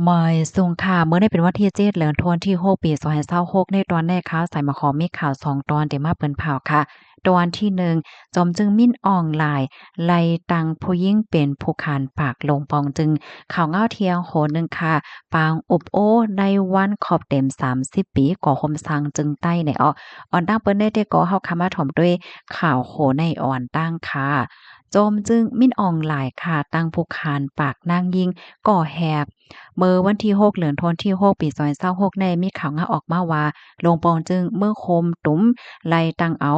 หมายสุงค่ะเมื่อได้เป็นวันที่7เดือนธันวาคมที่6ปี2526ในตอนแรกข่าวสายมาขอมีข่าว2ตอนที่มาเปิ้นเผาค่ะตอนที่1จอมจึงมิ้นออนไลน์ไล่ตังผู้หญิงเป็นผู้ขานปากลงปองจึงข่าวเงาเที่ยงโหนึงค่ะปางอบโอ้ในวันครบเต็ม30ปีก่อคมสังจึงใต้ในออนตั้งเปิ้นได้แต่ก่อเฮาคำมาถ่อมด้วยข่าวโหในอ่อนตั้งค่ะจอมจึงมิ้นออนไลน์ค่ะตั้งผู้ขานปากนางยิงก่อแหก เมื่อวันที่6เดือนธันวาคมที่6ปี2026ในมีข่าวงาออกมาว่าโรงปองจึงเมื่อคมตุ้มไล่ตังเอา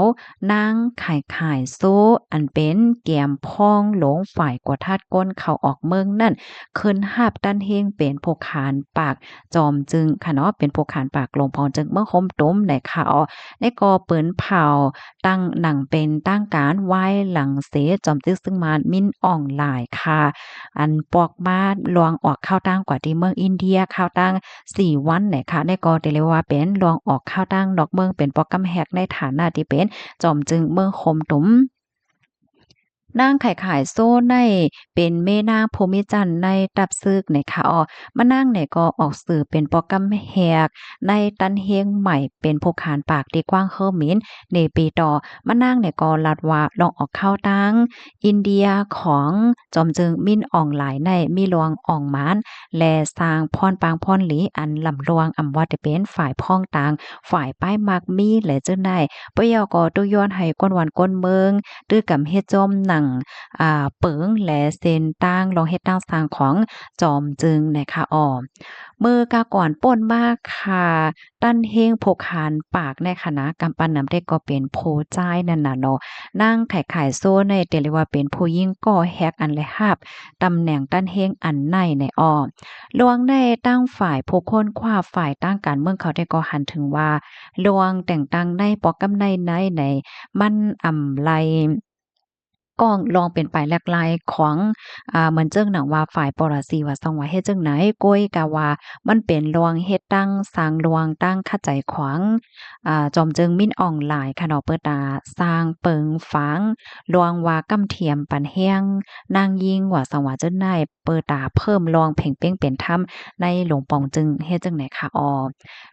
นางขายโซ่อันเป็นแก้มพ้องหลงฝ่ายกว่าทาดก้นเข้าออกเมืองนั่นขึ้นหาบดันเฮงเป็นผู้ขานปากจอมจึงค่ะเนาะเป็นผู้ขานปากโรงปองจึงเมื่อคมตุ้มในข่าวในกอเปิ้นเผาตั้งหนังเป็นตั้งการไหว้หลังเสจอมจึกซึ่งมามิ้นอ่องหลายค่ะ อันปอกมาลวงออกข้าวตั้งกว่าที่เมืองอินเดียข้าวตั้ง4วันไหนคะในก็ได้เรียกว่าเป็นลวงออกข้าวตั้งนอกเมืองเป็นปอกกำแหกในฐานะที่เป็นจอมจึงเมืองคมตุม นางขายโซ่ในเป็นแม่นางพรหมิจันทร์ในตับซึกในค่ะมานั่งเนี่ยก็ออกสื่อเป็นปอกำแหกในตันเฮงใหม่เป็นผู้ขานปากดีกว้างเฮิรมินในปีต่อมานั่งเนี่ยก็ลัดว่าลองออกเข้าตั้งอินเดียของจอมจึงมิ้นอ่องหลายในมีหลวงอ่องหมานและสร้างพรปางพรหลีอันลำลวงอำว่าจะเป็นฝ่ายพ้องต่างฝ่ายป้ายมักมีและจึงได้ปยก็ตุย้อนให้ก้นวันก้นเมืองตื้อกำเฮ็ดจอมหนัง เปิงและเซนตั้งลองเฮ็ดตั้งสร้างของจอมจึงนะคะมือกาก่อนป่นมากค่ะตั้นเฮงโผกหานปากในคณะกำปั้นน้ำได้ก็เป็นโพจ้ายนั่นน่ะเนาะนั่งขายโซ่ในเตเรียกว่าเป็นผู้ยิ่งก่อแฮกอันและหับตำแหน่งตั้นเฮงอันในลวงในตั้งฝ่ายผู้คนคว้าฝ่ายตั้งการเมืองเขาได้ก็หันถึงว่าลวงแต่งตั้งในปอกกำในมันไล ก็ลองเป็นไปแลกลายของเหมือนเจิ้งหนังว่าฝ่ายปรสีว่าส่องว่าเฮ็ดจั่งไหนก้อยกะว่ามันเป็นลวงเฮ็ดตั้งสร้างลวงตั้งคัดใจขวางจอมเจิงมิ้นอ่องหลายค่ะเนาะเปิดสร้างเปิงฝังลวงว่ากำเทียมปันแห้งนางยิงว่าสังว่าเจิ้นนายเปิดเพิ่มลวงเพ่งเป้งเป็นถ้ำในหลวงปองจึงเฮ็ดจั่งไหนค่ะ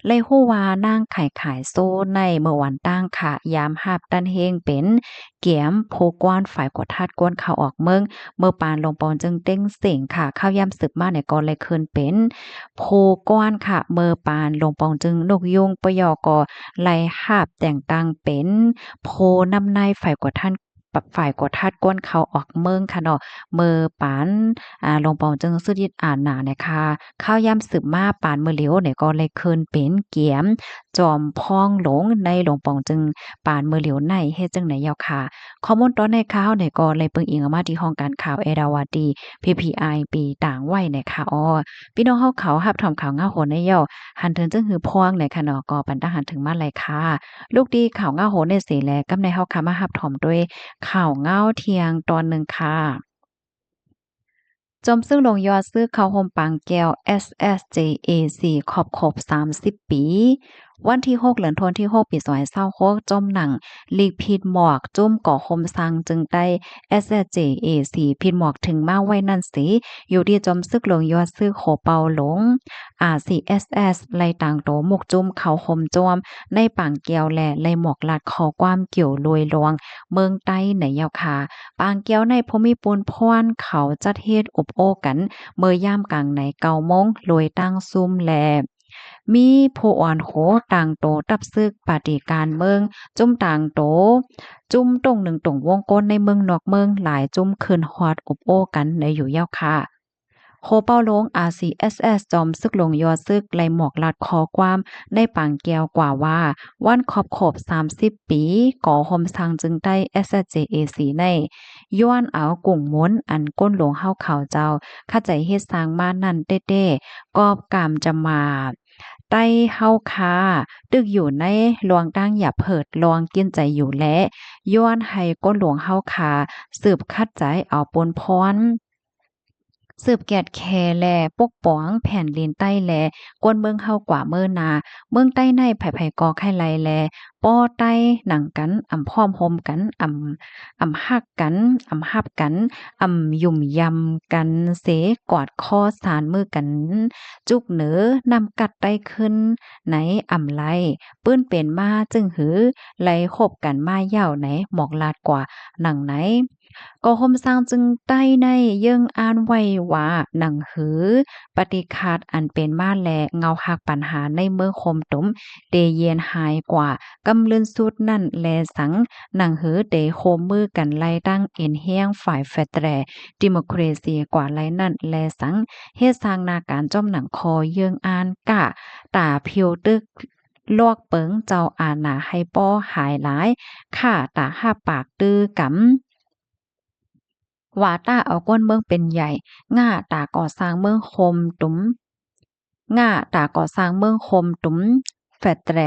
เลยฮู้ว่านางขายโซ่ในเมื่อวันตั้งค่ะยามหาบตันเฮงเป็นเกียมโพกว้านฝ่ายกวดทาดกวนเข้าออกเมืองเมื่อปานลงปอนจึงเต้งเสียงค่ะข้าวยามสืบมาเนี่ยก็เลยคืนเป็นโพกว้านค่ะเมื่อปานลงปองจึงนกยุงปยกไล่หาบแต่งตั้งเป็นโพนำในฝ่ายกวดท่านฝ่ายกดทัดก้นเขาออกเมืองค่ะเนาะเมื่อปานลงปองจึงสุดยิดอ่านหนาเนี่ยค่ะข้าวยามสืบมาปานเมื่อเหลียวเนี่ยก็เลยคืนเป็นเกียมจอมพองหลงในหลวงปองจึงปานเมื่อเหลียวในเฮ็ดจังไหนยาวค่ะ ข้อมูลตอนในข่าวเนี่ยก็เลยเปิงอิงออกมาที่ห้องการข่าวเอราวาตี PPI ปีต่างไว้นะคะพี่น้องเฮาเขารับทำข่าวเงาโหนในย่อหันถึงจึงหือพวงในค่ะเนาะก็ปันตาหันถึงมาเลยค่ะลูกดีข่าวเงาโหนในเสแลกำในเฮาค่ะมารับถอมด้วยข่าวเงาเที่ยงตอนหนึ่งค่ะ จมซึ่งลงยอดซื้อข้าวหอมปางแก้ว SSJAC ขอบ30 ปีวันที่6เดือนธันวาคมที่6ปี2026จมหนังลีกพิดหมอกจุ่มก่อคมสังจึงได้ SSJAC พิดหมอกถึงมาไว้นั่นสิอยู่ที่จมซึกลงยอดซื้อโขเปาหลง RCSS ไล่ต่างโตหมกจุ่มเขาคมจอมในปางแก้วและไล่หมอกลัดขอความเกี่ยวลวยลวงเมืองใต้ในยาวคา ปางแก้วในภูมิปูนพรเขาจัดเฮ็ดอบโอ้กันเมื่อย่ามกลางใน9 โมงโดยตั้งซุ่มแลมีผู้อ่อนโหต่างโตตับซึกปฏิการเมืองจุ่มต่างโตจุ่มตรงหนึ่งตรงวงกลในเมืองนอกเมืองหลายจุ่มคืนฮอดอบโอ้กันในอยู่ยาวค่ะ โคเป้าลง RCSS จอมซึกลงยอซึกไล่หมอกลัดคอความในปางแก้วกว่าว่าวันขอบ30 ปีก่อหมสังจึงได้ SJAC ในย้อนเอากุ่งม้นอันก้นหลวงเฮาเขาเจ้าเข้าใจเฮ็ดสร้างมานั่นเต้ๆกอบกามจะมาใต้เฮาคาตึกอยู่ในหลวงตั้งอย่าเพิดลองกินใจอยู่และย้อนให้ก้นหลวงเฮาคาสืบคัดใจเอาปนพร สืบแกดแคแลปกป้องแผ่นดินใต้แลกวนเมืองเฮากว่าเมินนาเมืองใต้ในไผๆก่อไข่ไลแลป้อใต้หนังกันพร้อมโฮมกันฮักกันฮับกันยุ่มยำกันเสกอดคอสานมือกันจุกเหนือนำกัดใต้ขึ้นไหนไลปื้นเป็นมาจึงหือไหลคบกันมาย่าวไหนหมอกลาดกว่าหนังไหน ก็ห่มสร้างจึงใต้ในเยิ่งอ่านไว้ว่าหนังหือปฏิคาตอันเป็นมาแลเงาหักปัญหาในเมืองคมตุมเดเย็นหายกว่ากำลืนสุดนั่นแลสังหนังหือเดโคมมือกันไล่ตั้งเอ็นเฮียงฝ่ายแฟตแรดิโมครซีกว่าไล่นั่นแลสังเฮ็ดสร้างนาการจ้อมหนังคอเยื่องอ่านกะตาเพียวตึกลวกเปิงเจ้าอาณาให้ป้อหายหลายค่าตาห้าปากตื้อกำ ว่าต้าเอาก้นเมืองเป็นใหญ่ง่าตาก่อสร้างเมืองคมตุ้มง่าตาก่อสร้างเมืองคมตุ้มแฟดแตร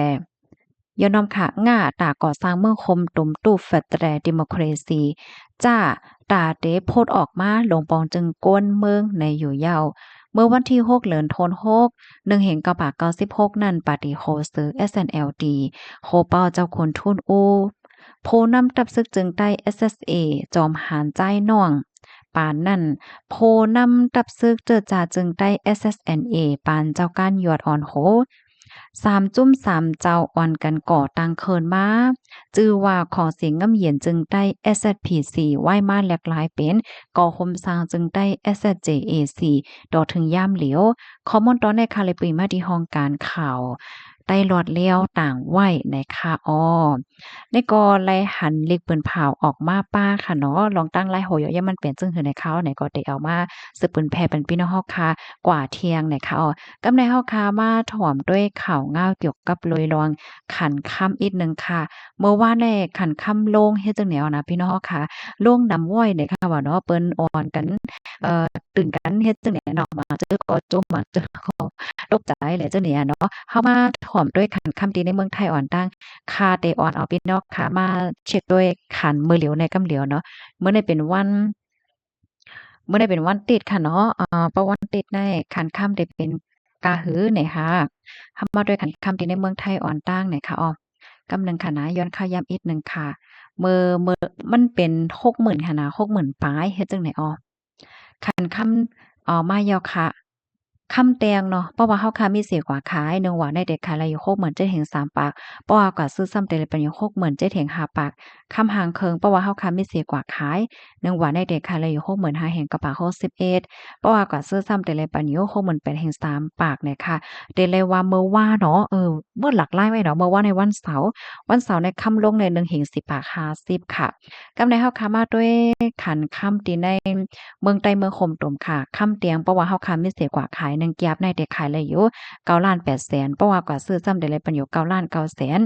ยอนอมค่ะง่าตาก่อสร้างเมืองคมตุ้มตู้แฟดแตรดิโมครซีจ้าตาเดโพดออกมาลงปองจึงก้นเมืองในอยู่เยาเมื่อวันที่6เหลือนโทน61เห็นกระบะ96นั่นปาฏิโคซื้อ SNLD โคเป้าเจ้าคนทุนอูโพนำตับซึกจึงใต้ SSA จอมหารใจน่อง ปานนั่นโพนำตับซึกเจอจ่าจึงได้ SSNA ปานเจ้าก้านยอดอ่อนโห3 เจ้าอ่อนกันก่อตังเคินมาจื้อว่าของเสียงงำเหยียนจึงได้ SSPC ไหว้มาแหลกหลายเป็นก่อคมสร้างจึงได้ SSJAC ดอกถึงย่ามเหลียวคอมมอนตอนในคาลิปรีมาที่ห้องการข่าวได้หลอดเลี้ยวต่างไหวในคาอ้อในก็ไล่หันเล็กปืนเผาออกมาป้าค่ะเนาะลองตั้งไล่โหยอย่ามันเป็นจึงหือในเขาไหนก็ได้เอามาสืบปืนแพร่เป็นพี่น้องเฮาค่ะกว่าเที่ยงในเขากำในเฮาค่ะมาถ่อมด้วยข่าวง่าวเกี่ยวกับลอยลองขันค่ำอีกหนึ่งค่ะเมื่อวานในขันค่ำโล่งเฮ็ดจังแนวนะพี่น้องเฮาค่ะโล่งนำว้อยเนี่ยค่ะว่าเนาะเปิ้นอ่อนกันตื่นกันเฮ็ดจังแหนเนาะมาเจอก็จมมาเจอก็ตกใจแหละจังเนี่ยเนาะเฮามาถ่อมด้วยขันค่ำดีในเมืองไทยอ่อนตั้ง คาเตออนเอาพี่น้องค่ะมาเช็กด้วยขันมือเหลียวในกำเหลียวเนาะเมื่อได้เป็นวันติดค่ะเนาะประวันติดในขันค่ำได้เป็นกาหือเนี่ยค่ะทำมาด้วยขันค่ำที่ในเมืองไทยอ่อนตั้งเนี่ยค่ะอ้อกำหนึ่งค่ะนะย้อนค่าย้ำอีกหนึ่งค่ะเมื่อมันเป็น60,000ค่ะนะ60,000ปลายเฮ็ดจังได๋อ้อคันค่ำมาแล้วค่ะค่ำแตงเนาะเพราะว่าเฮาค่ะมีเสียกว่าขายหนึ่งว่าในเด็ดขายละอยู่60,000 7 3ปากเพราะว่าก็ซื้อซ้ำแต่ละเป็นอยู่60,000 7 5ปากค่ำหางเคิงเพราะว่าเฮาค่ะมีเสียกว่าขายหนึ่งว่าในเด็ดขายละอยู่60,000 5แห่งกระปาก61เพราะว่าก็ซื้อซ้ำแต่ละปันอยู่60,000 8แห่ง3ปากเนี่ยค่ะเดเลยว่าเมื่อว่าเนาะเมื่อหลักหลายไว้เนาะเมื่อว่าในวันเสาร์ในค่ำลงใน1แห่ง10ปาก50ค่ะกำในเฮาค่ะมาด้วยขันค่ำที่ใน เมืองใต้เมืองคมตุ่มค่ะค่ำเตียงเพราะว่าเฮาค้ามีเสียกว่าขาย1แก๊บในได้ขายเลยอยู่9,800,000เพราะว่ากว่าซื้อซ้ำได้เลยปันอยู่9,900,000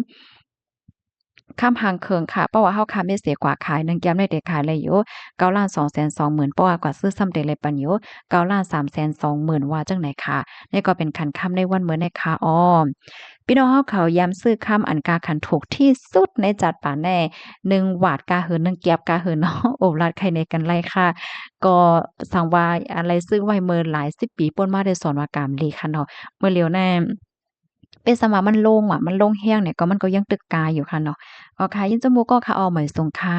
ค่ำหางเคิงค่ะเพราะว่าเฮาค้ามีเสียกว่าขาย1แก๊บในได้ขายเลยอยู่9,220,000เพราะว่ากว่าซื้อซ้ำได้เลยปันอยู่9,320,000ว่าจังไหนค่ะนี่ก็เป็นขันค่ำในวันมื้อในค่ะอ้อพี่น้องเฮาเขาย้ำซื้อค่ำอันกาขันถูกที่สุดในจัดป่าแน่1วาดกาเหิน1แก๊บกาเหินเนาะโอ้ลัดไข่ในกันไล่ค่ะ ก็สั่งว่าอะไรซึ่งไว้เมินหลาย10ปีป่นมาได้สอนว่ากามลีค่ะเนาะเมื่อเร็วแน่เป็นสมามันโล่งอะมันโล่งแฮ้งเนี่ยก็มันก็ยังตึกกายอยู่ค่ะเนาะก็ค่ะยินจมูกก็ค่ะออเหมยสงค่ะ